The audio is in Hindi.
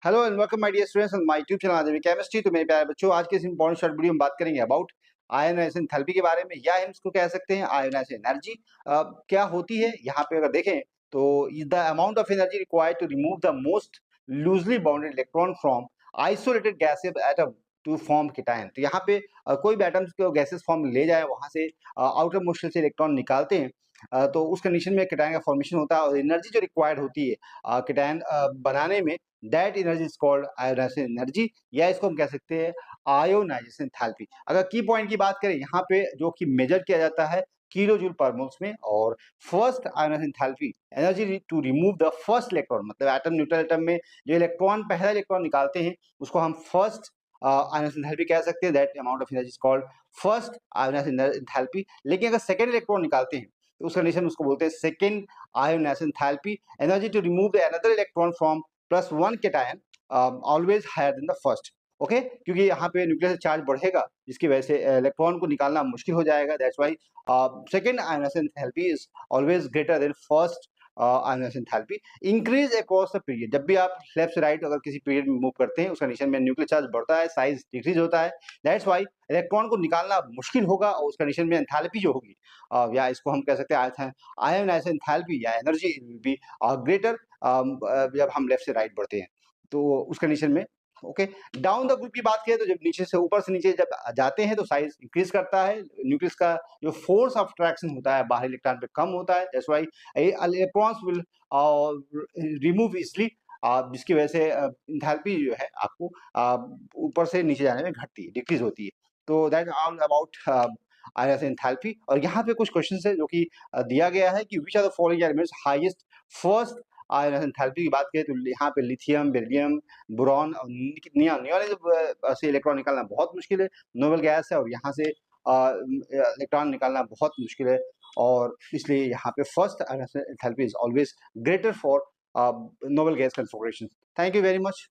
Hello and welcome my dear students on my YouTube channel आजावी केमिस्ट्री। तो मेरे प्यारे बच्चों, आज के इस इंपॉर्टेंट शॉर्ट वीडियो में बात करेंगे अबाउट आयोनाइजेशन एंथैल्पी के बारे में, या हम इसको कह सकते हैं आयोनाइजेशन एनर्जी। क्या होती है यहाँ पे अगर देखें तो is the amount of energy required to remove the most loosely bounded electron from isolated gases atom to form cation. तो यहाँ पे कोई भी एटम्स को गैसेस फॉर्म ले जाए, वहां से आउटर मोस्ट से इलेक्ट्रॉन निकालते हैं, तो उस कंडीशन में कीटायन का फॉर्मेशन होता है। और एनर्जी जो रिक्वायर्ड होती है कीटायन बनाने में, that energy is called ionisation energy, या इसको हम कह सकते हैं आयोनाइजेशन एंथैल्पी। अगर की पॉइंट की बात करें यहाँ पे, जो कि मेजर किया जाता है किलो जूल पर मोल्स में। और first ionisation enthalpy energy to remove the first electron, मतलब एटम न्यूट्रल एटम में जो इलेक्ट्रॉन पहला इलेक्ट्रॉन निकालते हैं उसको हम फर्स्ट आयोनाइजेशन एंथैल्पी कह सकते हैं। That amount of energy is called first ionisation enthalpy. लेकिन अगर सेकेंड इलेक्ट्रॉन निकालते हैं तो उस कंडीशन में उसको बोलते हैं second ionisation enthalpy. Energy to remove the another electron from plus one cation always higher than the first. Okay, क्योंकि यहाँ पे न्यूक्लियस चार्ज बढ़ेगा जिसकी वजह से इलेक्ट्रॉन को निकालना मुश्किल हो जाएगा। That's why second ionisation enthalpy is always greater than first ionisation enthalpy. Increase across the period, जब भी आप लेफ्ट से राइट अगर किसी पीरियड में मूव करते हैं उस कंडीशन में न्यूक्लियर चार्ज बढ़ता है, साइज डिक्रीज होता है। दैट्स व्हाई इलेक्ट्रॉन को निकालना मुश्किल होगा, और उस कंडीशन में एंथैल्पी जो होगी या इसको हम कह सकते हैं आयोनाइजेशन एंथैल्पी या एनर्जी विल बी ग्रेटर जब हम लेफ्ट से राइट बढ़ते हैं। तो उस कंडीशन में ओके। डाउन द ग्रुप की बात करें तो जब नीचे से ऊपर से नीचे जब जाते हैं तो साइज इंक्रीज करता है, न्यूक्लियस का जो फोर्स ऑफ अट्रैक्शन होता है बाहरी इलेक्ट्रॉन पे कम होता है। That's why electrons will remove easily, जिसकी वजह से एंथैल्पी जो है आपको ऊपर से नीचे जाने में घटती है, डिक्रीज होती है। तो that all about ionisation enthalpy. और यहाँ पे कुछ क्वेश्चंस है जो कि दिया गया है कि which are the following elements highest first ionisation enthalpy की बात करें तो यहाँ पे लिथियम, बेरिलियम, बोरॉन और नियॉन। नियॉन से इलेक्ट्रॉन निकालना बहुत मुश्किल है, नोबल गैस है, और यहाँ से इलेक्ट्रॉन निकालना बहुत मुश्किल है, और इसलिए यहाँ पे first ionisation enthalpy is always greater for noble gas configuration. Thank you very much.